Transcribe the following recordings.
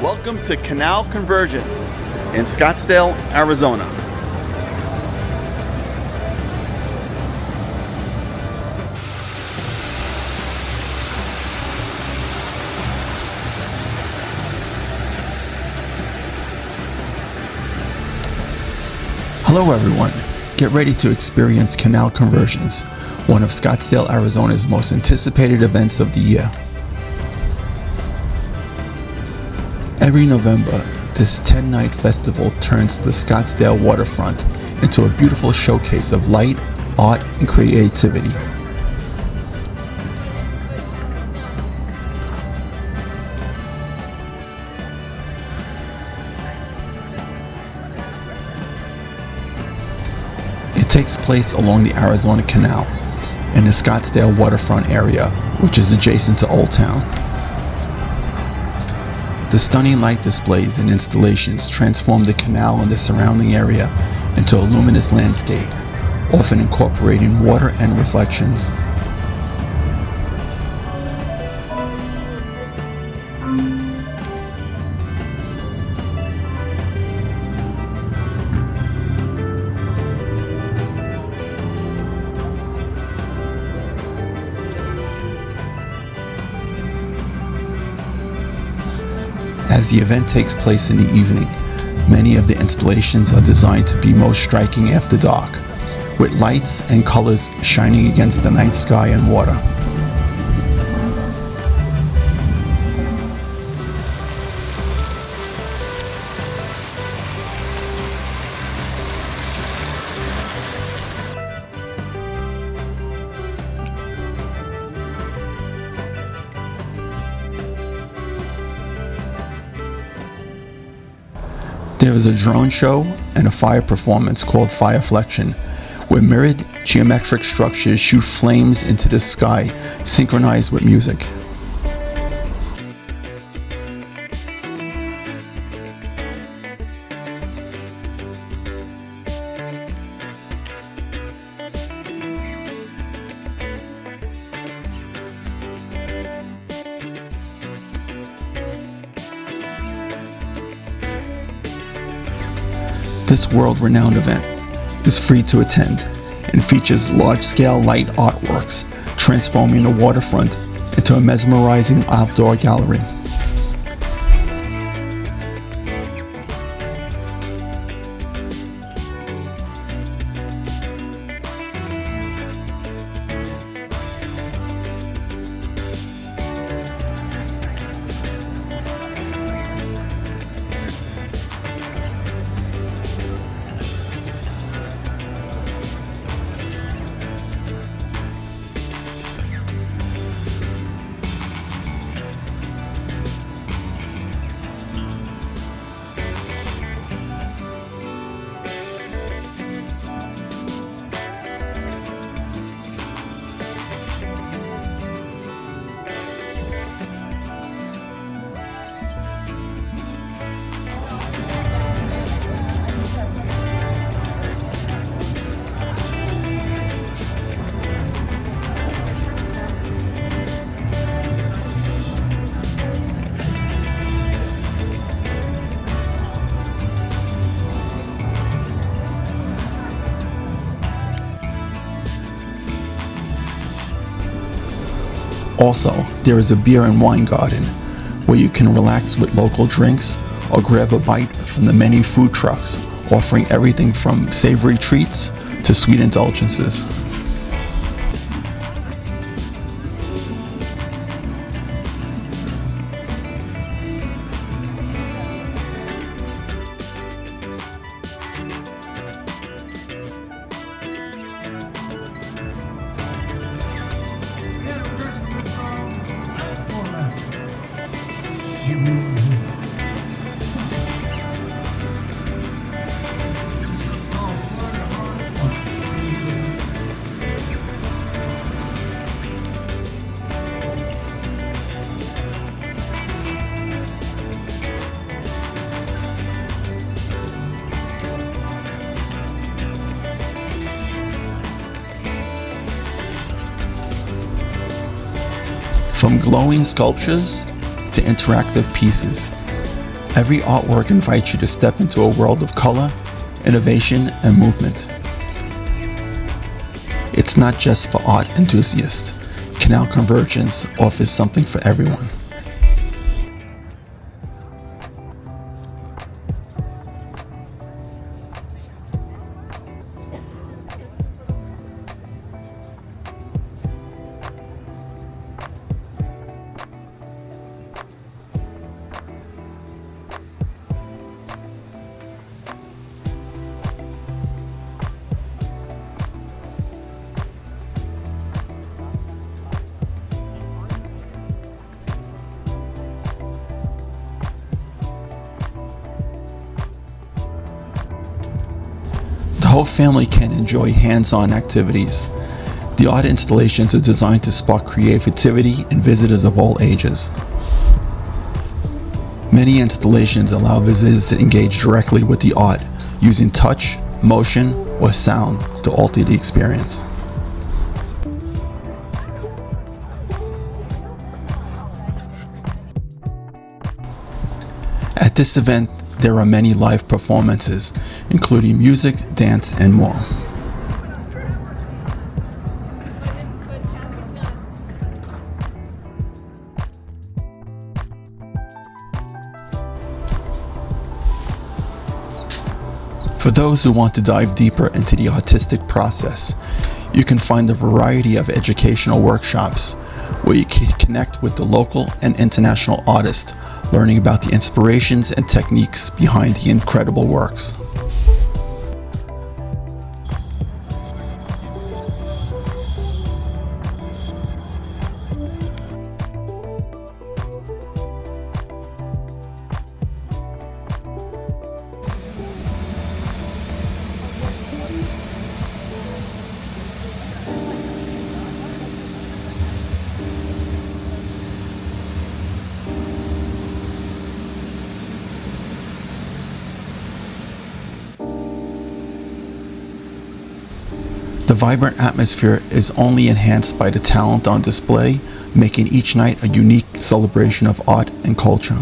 Welcome to Canal Convergence in Scottsdale, Arizona. Hello everyone, get ready to experience Canal Convergence, one of Scottsdale, Arizona's most anticipated events of the year. Every November, this 10-night festival turns the Scottsdale Waterfront into a beautiful showcase of light, art, and creativity. It takes place along the Arizona Canal in the Scottsdale Waterfront area, which is adjacent to Old Town. The stunning light displays and installations transform the canal and the surrounding area into a luminous landscape, often incorporating water and reflections. As the event takes place in the evening, many of the installations are designed to be most striking after dark, with lights and colors shining against the night sky and water. There is a drone show and a fire performance called Fireflection, where mirrored geometric structures shoot flames into the sky, synchronized with music. This world-renowned event is free to attend and features large-scale light artworks, transforming the waterfront into a mesmerizing outdoor gallery. Also, there is a beer and wine garden where you can relax with local drinks or grab a bite from the many food trucks offering everything from savory treats to sweet indulgences. From glowing sculptures to interactive pieces, Every artwork invites you to step into a world of color, innovation, and movement. It's not just for art enthusiasts. Canal Convergence offers something for everyone. The whole family can enjoy hands-on activities. The art installations are designed to spark creativity in visitors of all ages. Many installations allow visitors to engage directly with the art using touch, motion, or sound to alter the experience. At this event, there are many live performances, including music, dance, and more. For those who want to dive deeper into the artistic process, you can find a variety of educational workshops where you can connect with the local and international artists, learning about the inspirations and techniques behind the incredible works. The vibrant atmosphere is only enhanced by the talent on display, making each night a unique celebration of art and culture.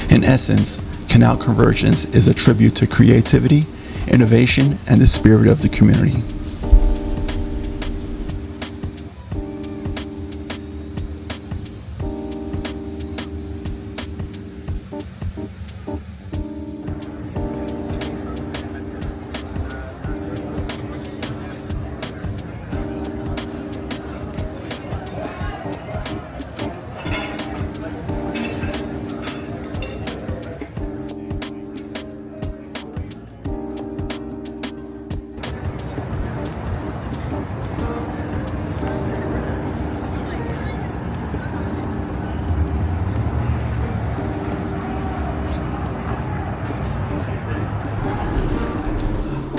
In essence, Canal Convergence is a tribute to creativity, innovation, and the spirit of the community.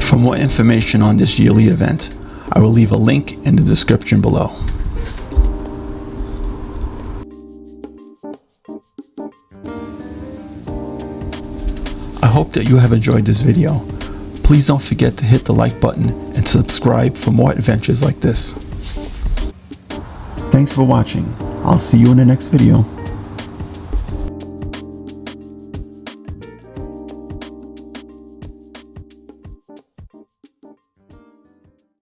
For more information on this yearly event, I will leave a link in the description below. I hope that you have enjoyed this video. Please don't forget to hit the like button and subscribe for more adventures like this. Thanks for watching. I'll see you in the next video.